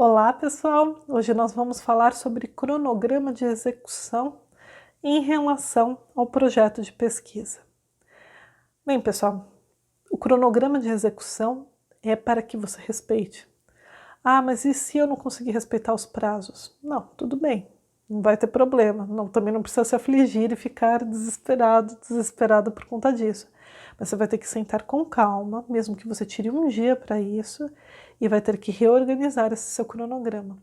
Olá pessoal, hoje nós vamos falar sobre cronograma de execução em relação ao projeto de pesquisa. Bem pessoal, o cronograma de execução é para que você respeite. Ah, mas e se eu não conseguir respeitar os prazos? Não, tudo bem, não vai ter problema, também não precisa se afligir e ficar desesperado por conta disso. Mas você vai ter que sentar com calma, mesmo que você tire um dia para isso, e vai ter que reorganizar esse seu cronograma.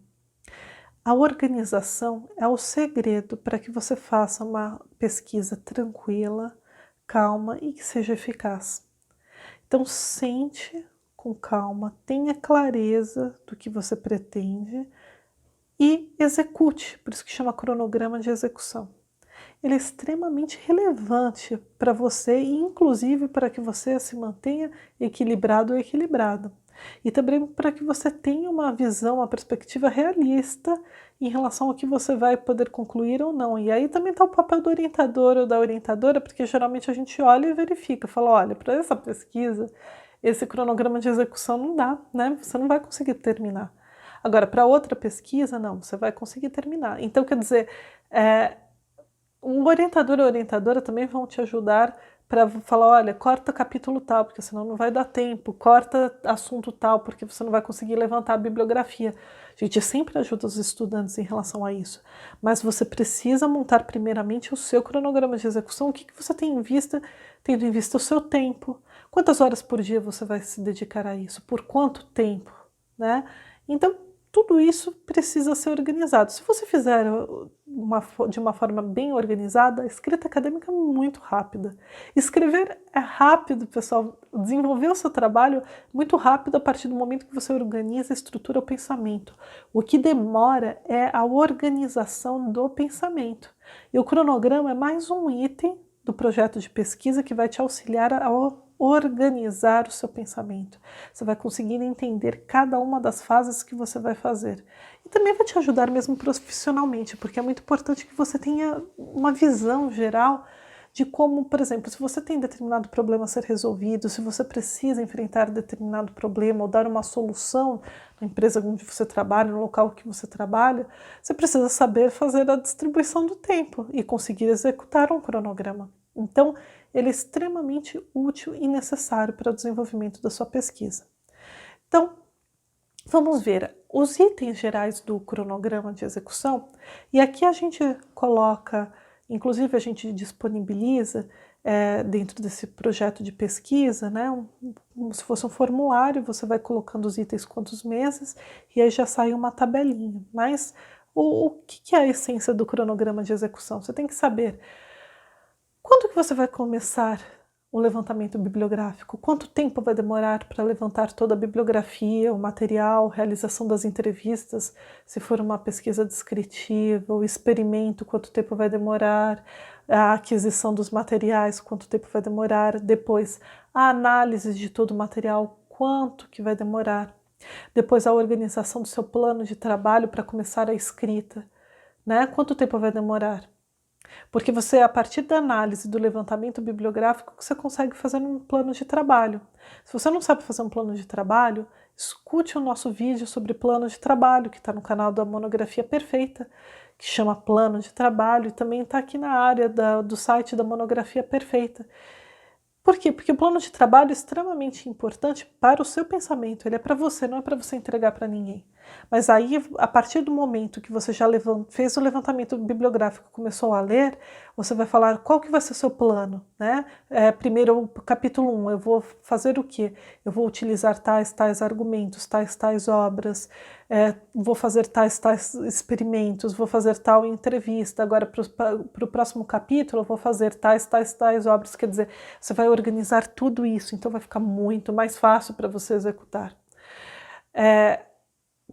A organização é o segredo para que você faça uma pesquisa tranquila, calma e que seja eficaz. Então sente com calma, tenha clareza do que você pretende e execute, por isso que chama cronograma de execução. Ele é extremamente relevante para você e inclusive para que você se mantenha equilibrado ou equilibrada. E também para que você tenha uma visão, uma perspectiva realista em relação ao que você vai poder concluir ou não. E aí também está o papel do orientador ou da orientadora, porque geralmente a gente olha e verifica, fala, olha, para essa pesquisa, esse cronograma de execução não dá, né? Você não vai conseguir terminar. Agora, para outra pesquisa, não, você vai conseguir terminar. Então, quer dizer, um orientador ou orientadora também vão te ajudar para falar, olha, corta capítulo tal, porque senão não vai dar tempo, corta assunto tal, porque você não vai conseguir levantar a bibliografia. A gente sempre ajuda os estudantes em relação a isso, mas você precisa montar primeiramente o seu cronograma de execução, o que você tem em vista, tendo em vista o seu tempo, quantas horas por dia você vai se dedicar a isso, por quanto tempo, né? Então, tudo isso precisa ser organizado. Se você fizer de uma forma bem organizada, a escrita acadêmica é muito rápida. Escrever é rápido, pessoal. Desenvolver o seu trabalho é muito rápido a partir do momento que você organiza e estrutura o pensamento. O que demora é a organização do pensamento. E o cronograma é mais um item do projeto de pesquisa que vai te auxiliar a organizar o seu pensamento. Você vai conseguir entender cada uma das fases que você vai fazer. E também vai te ajudar mesmo profissionalmente, porque é muito importante que você tenha uma visão geral de como, por exemplo, se você tem determinado problema a ser resolvido, se você precisa enfrentar determinado problema ou dar uma solução na empresa onde você trabalha, no local que você trabalha, você precisa saber fazer a distribuição do tempo e conseguir executar um cronograma. Então, ele é extremamente útil e necessário para o desenvolvimento da sua pesquisa. Então, vamos ver os itens gerais do cronograma de execução, e aqui a gente coloca, inclusive a gente disponibiliza dentro desse projeto de pesquisa, né, como se fosse um formulário, você vai colocando os itens quantos meses, e aí já sai uma tabelinha. Mas o que é a essência do cronograma de execução? Você tem que saber quando que você vai começar o levantamento bibliográfico? Quanto tempo vai demorar para levantar toda a bibliografia, o material, realização das entrevistas, se for uma pesquisa descritiva, o experimento, quanto tempo vai demorar, a aquisição dos materiais, quanto tempo vai demorar, depois a análise de todo o material, quanto que vai demorar, depois a organização do seu plano de trabalho para começar a escrita, né? Quanto tempo vai demorar? Porque você, a partir da análise do levantamento bibliográfico, você consegue fazer um plano de trabalho. Se você não sabe fazer um plano de trabalho, escute o nosso vídeo sobre plano de trabalho, que está no canal da Monografia Perfeita, que chama Plano de Trabalho, e também está aqui na área do site da Monografia Perfeita. Por quê? Porque o plano de trabalho é extremamente importante para o seu pensamento, ele é para você, não é para você entregar para ninguém. Mas aí, a partir do momento que você já fez o levantamento bibliográfico, começou a ler, você vai falar qual que vai ser o seu plano, né? Primeiro, o capítulo 1, eu vou fazer o quê? Eu vou utilizar tais argumentos, tais obras, vou fazer tais experimentos, vou fazer tal entrevista, agora para o próximo capítulo eu vou fazer tais obras, quer dizer, você vai organizar tudo isso, então vai ficar muito mais fácil para você executar.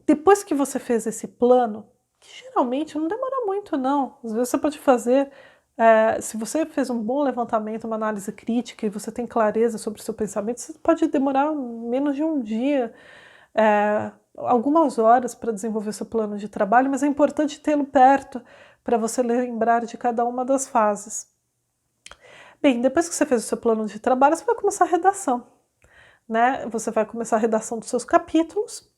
Depois que você fez esse plano, que geralmente não demora muito não, às vezes você pode fazer, se você fez um bom levantamento, uma análise crítica e você tem clareza sobre o seu pensamento, você pode demorar menos de um dia, algumas horas para desenvolver seu plano de trabalho, mas é importante tê-lo perto para você lembrar de cada uma das fases. Bem, depois que você fez o seu plano de trabalho, você vai começar a redação, né? Você vai começar a redação dos seus capítulos.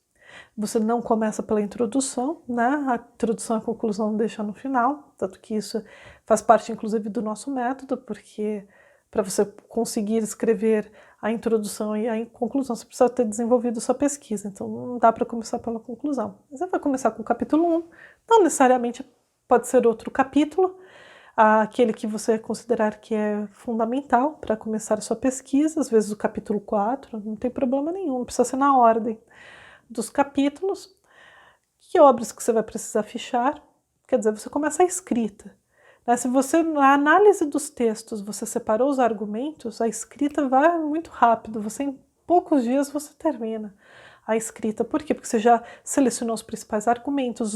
você não começa pela introdução, né? A introdução e a conclusão deixa no final, tanto que isso faz parte, inclusive, do nosso método, porque para você conseguir escrever a introdução e a conclusão, você precisa ter desenvolvido sua pesquisa, então não dá para começar pela conclusão. Você vai começar com o capítulo 1, não necessariamente pode ser outro capítulo, aquele que você considerar que é fundamental para começar a sua pesquisa, às vezes o capítulo 4, não tem problema nenhum, não precisa ser na ordem dos capítulos. Que obras que você vai precisar fichar? Quer dizer, você começa a escrita. Se você, na análise dos textos, você separou os argumentos, a escrita vai muito rápido, em poucos dias você termina a escrita. Por quê? Porque você já selecionou os principais argumentos,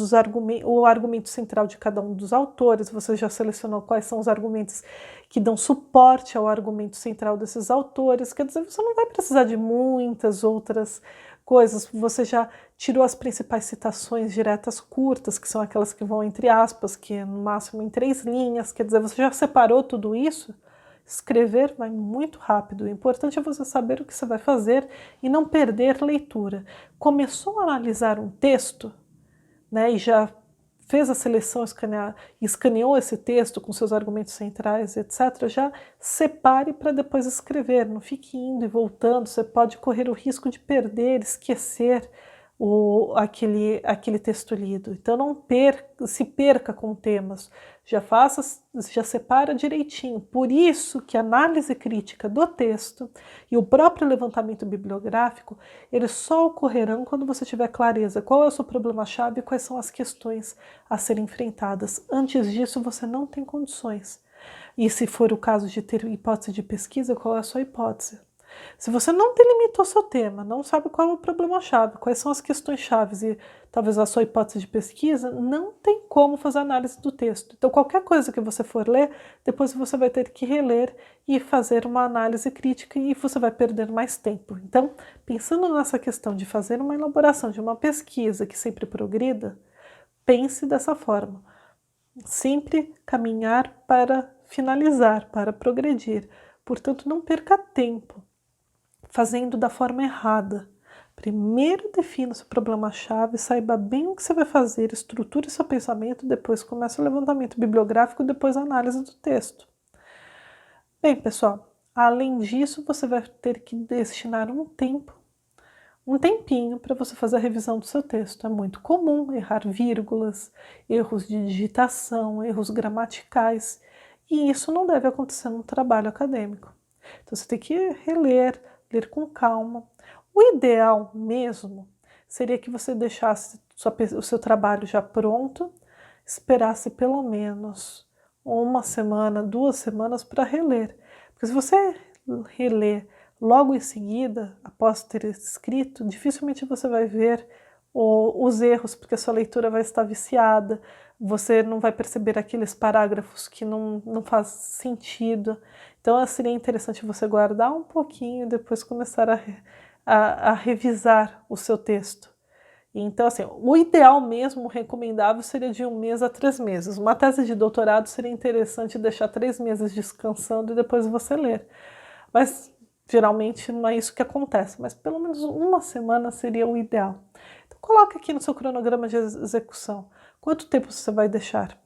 o argumento central de cada um dos autores, você já selecionou quais são os argumentos que dão suporte ao argumento central desses autores. Quer dizer, você não vai precisar de muitas outras coisas, você já tirou as principais citações diretas curtas, que são aquelas que vão entre aspas, que é no máximo em 3 linhas, quer dizer, você já separou tudo isso. Escrever vai muito rápido, o importante é você saber o que você vai fazer e não perder leitura. Começou a analisar um texto, né, e já fez a seleção, escaneou esse texto com seus argumentos centrais, etc., já separe para depois escrever, não fique indo e voltando, você pode correr o risco de perder, esquecer aquele texto lido. Então não se perca com temas, já separa direitinho. Por isso que a análise crítica do texto e o próprio levantamento bibliográfico, eles só ocorrerão quando você tiver clareza qual é o seu problema-chave e quais são as questões a serem enfrentadas. Antes disso, você não tem condições. E se for o caso de ter hipótese de pesquisa, qual é a sua hipótese? Se você não delimitou seu tema, não sabe qual é o problema-chave, quais são as questões-chave e talvez a sua hipótese de pesquisa, não tem como fazer análise do texto. Então, qualquer coisa que você for ler, depois você vai ter que reler e fazer uma análise crítica e você vai perder mais tempo. Então, pensando nessa questão de fazer uma elaboração de uma pesquisa que sempre progrida, pense dessa forma. Sempre caminhar para finalizar, para progredir. Portanto, não perca tempo fazendo da forma errada. Primeiro defina o seu problema-chave, saiba bem o que você vai fazer, estruture seu pensamento, depois começa o levantamento bibliográfico, depois a análise do texto. Bem, pessoal, além disso, você vai ter que destinar um tempinho para você fazer a revisão do seu texto. É muito comum errar vírgulas, erros de digitação, erros gramaticais, e isso não deve acontecer no trabalho acadêmico. Então você tem que ler com calma. O ideal mesmo seria que você deixasse o seu trabalho já pronto, esperasse pelo menos 1 semana, 2 semanas para reler. Porque se você reler logo em seguida, após ter escrito, dificilmente você vai ver os erros, porque a sua leitura vai estar viciada, você não vai perceber aqueles parágrafos que não faz sentido. Então seria interessante você guardar um pouquinho e depois começar a revisar o seu texto. Então, assim, o ideal mesmo, o recomendável, seria de 1 mês a 3 meses. Uma tese de doutorado seria interessante deixar 3 meses descansando e depois você ler. Mas geralmente não é isso que acontece, mas pelo menos 1 semana seria o ideal. Então coloque aqui no seu cronograma de execução quanto tempo você vai deixar,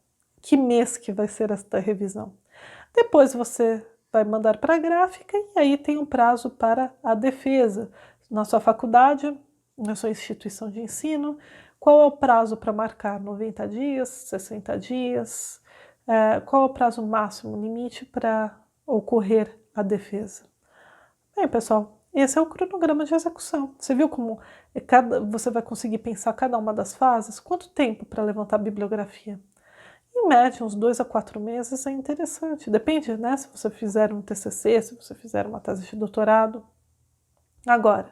que mês que vai ser esta revisão. Depois você vai mandar para a gráfica e aí tem um prazo para a defesa. Na sua faculdade, na sua instituição de ensino, qual é o prazo para marcar? 90 dias, 60 dias? Qual é o prazo máximo, limite para ocorrer a defesa? Bem, pessoal, esse é o cronograma de execução. Você viu como você vai conseguir pensar cada uma das fases? Quanto tempo para levantar a bibliografia? Em média, uns 2 a 4 meses é interessante. Depende, né? Se você fizer um TCC, se você fizer uma tese de doutorado. Agora,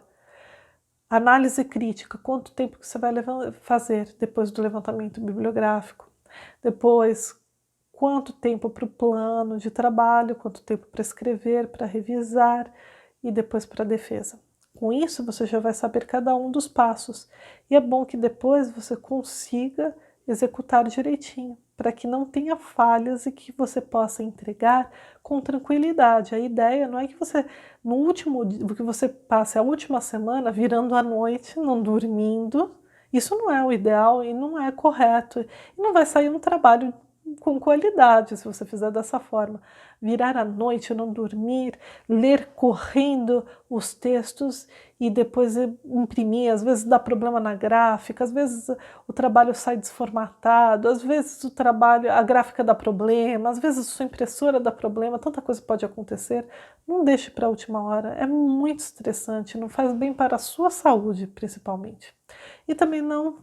análise crítica. Quanto tempo que você vai fazer depois do levantamento bibliográfico? Depois, quanto tempo para o plano de trabalho? Quanto tempo para escrever, para revisar? E depois para a defesa. Com isso, você já vai saber cada um dos passos. E é bom que depois você consiga executar direitinho, para que não tenha falhas e que você possa entregar com tranquilidade. A ideia não é que você, que você passe a última semana virando à noite, não dormindo, Isso não é o ideal e não é correto. E não vai sair um trabalho com qualidade se você fizer dessa forma. Virar à noite, não dormir, ler correndo os textos e depois imprimir, às vezes dá problema na gráfica, às vezes o trabalho sai desformatado, às vezes a gráfica dá problema, às vezes a sua impressora dá problema, tanta coisa pode acontecer. Não deixe para a última hora, é muito estressante, não faz bem para a sua saúde, principalmente. E também não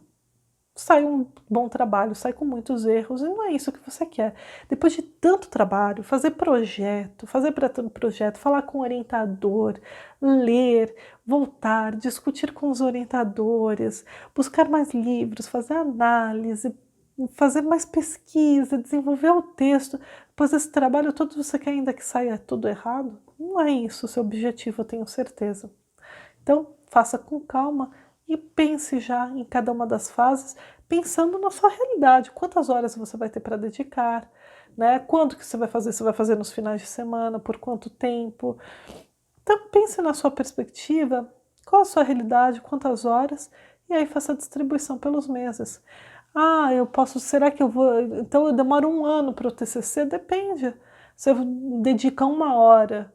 sai um bom trabalho, sai com muitos erros, e não é isso que você quer. Depois de tanto trabalho, fazer projeto, falar com o orientador, ler, voltar, discutir com os orientadores, buscar mais livros, fazer análise, fazer mais pesquisa, desenvolver o texto, depois desse trabalho todo você quer ainda que saia tudo errado? Não é isso o seu objetivo, eu tenho certeza. Então, faça com calma e pense já em cada uma das fases, pensando na sua realidade. Quantas horas você vai ter para dedicar, né? Quando que você vai fazer? Você vai fazer nos finais de semana? Por quanto tempo? Então, pense na sua perspectiva, qual a sua realidade, quantas horas, e aí faça a distribuição pelos meses. Ah, eu posso, será que eu vou, então eu demoro 1 ano para o TCC? Depende. Você dedica 1 hora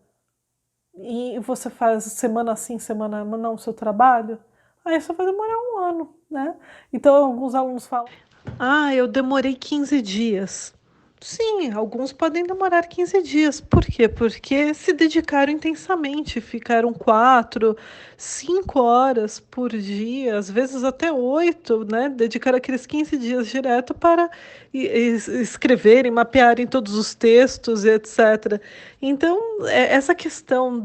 e você faz semana sim, semana não o seu trabalho, aí só vai demorar 1 ano, né? Então alguns alunos falam, ah, eu demorei 15 dias. Sim, alguns podem demorar 15 dias. Por quê? Porque se dedicaram intensamente, ficaram 4, 5 horas por dia, às vezes até 8, né? Dedicaram aqueles 15 dias direto para escreverem, mapearem todos os textos, etc. Então, essa questão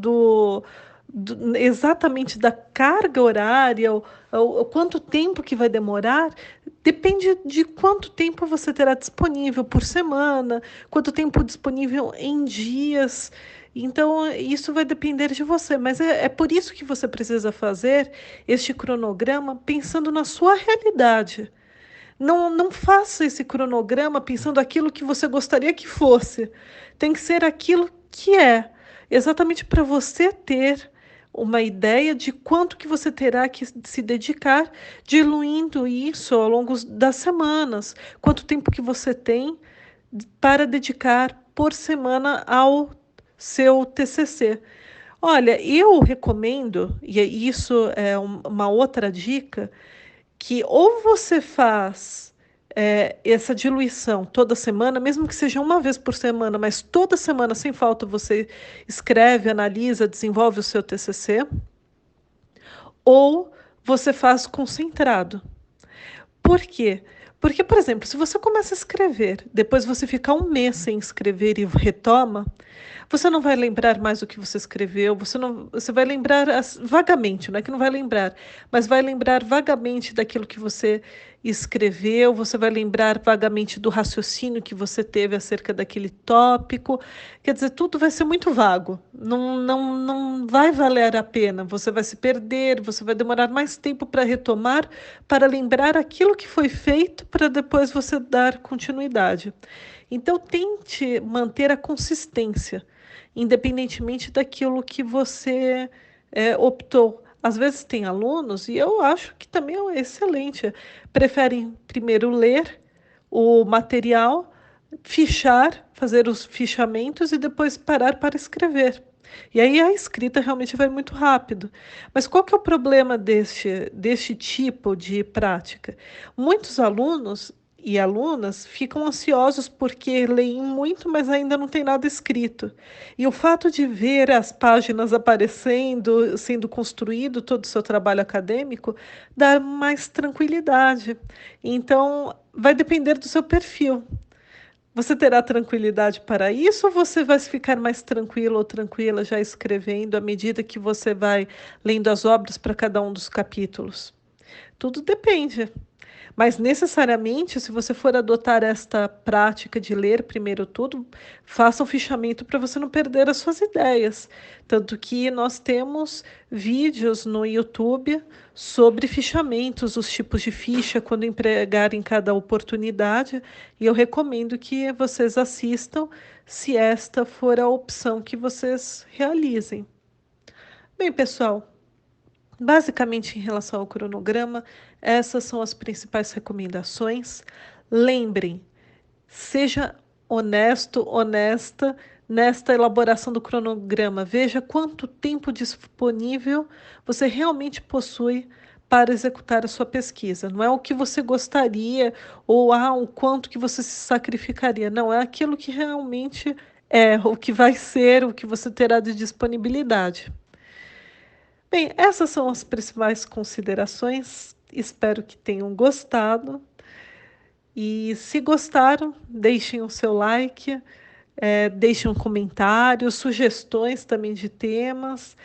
exatamente da carga horária, o quanto tempo que vai demorar, depende de quanto tempo você terá disponível por semana, quanto tempo disponível em dias. Então, isso vai depender de você, mas é por isso que você precisa fazer este cronograma pensando na sua realidade. Não faça esse cronograma pensando aquilo que você gostaria que fosse. Tem que ser aquilo que é, exatamente para você ter uma ideia de quanto que você terá que se dedicar, diluindo isso ao longo das semanas. Quanto tempo que você tem para dedicar por semana ao seu TCC. Olha, eu recomendo, e isso é uma outra dica, que ou você faz essa diluição toda semana, mesmo que seja uma vez por semana, mas toda semana, sem falta, você escreve, analisa, desenvolve o seu TCC, ou você faz concentrado. Por quê? Porque, por exemplo, se você começa a escrever, depois você fica 1 mês sem escrever e retoma, você não vai lembrar mais o que você escreveu, você vai lembrar vagamente, não é que não vai lembrar, mas vai lembrar vagamente daquilo que você escreveu, você vai lembrar vagamente do raciocínio que você teve acerca daquele tópico. Quer dizer, tudo vai ser muito vago, não vai valer a pena, você vai se perder, você vai demorar mais tempo para retomar, para lembrar aquilo que foi feito, para depois você dar continuidade. Então, tente manter a consistência, independentemente daquilo que você optou. Às vezes tem alunos, e eu acho que também é excelente, preferem primeiro ler o material, fichar, fazer os fichamentos e depois parar para escrever. E aí a escrita realmente vai muito rápido. Mas qual que é o problema deste tipo de prática? Muitos alunos e alunas ficam ansiosos porque leem muito, mas ainda não tem nada escrito. E o fato de ver as páginas aparecendo, sendo construído todo o seu trabalho acadêmico, dá mais tranquilidade. Então, vai depender do seu perfil. Você terá tranquilidade para isso ou você vai ficar mais tranquilo ou tranquila já escrevendo à medida que você vai lendo as obras para cada um dos capítulos? Tudo depende. Mas necessariamente, se você for adotar esta prática de ler primeiro tudo, faça um fichamento para você não perder as suas ideias. Tanto que nós temos vídeos no YouTube sobre fichamentos, os tipos de ficha, quando empregar em cada oportunidade, e eu recomendo que vocês assistam, se esta for a opção que vocês realizem. Bem, pessoal, basicamente, em relação ao cronograma, Essas são as principais recomendações. Lembrem, seja honesto, honesta nesta elaboração do cronograma. Veja quanto tempo disponível você realmente possui para executar a sua pesquisa. Não é o que você gostaria ou o quanto que você se sacrificaria. Não, é aquilo que realmente é, o que vai ser, o que você terá de disponibilidade. Bem, essas são as principais considerações. Espero que tenham gostado. E se gostaram, deixem o seu like, deixem um comentário, sugestões também de temas.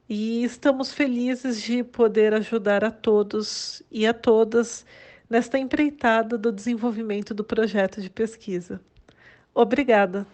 E estamos felizes de poder ajudar a todos e a todas nesta empreitada do desenvolvimento do projeto de pesquisa. Obrigada!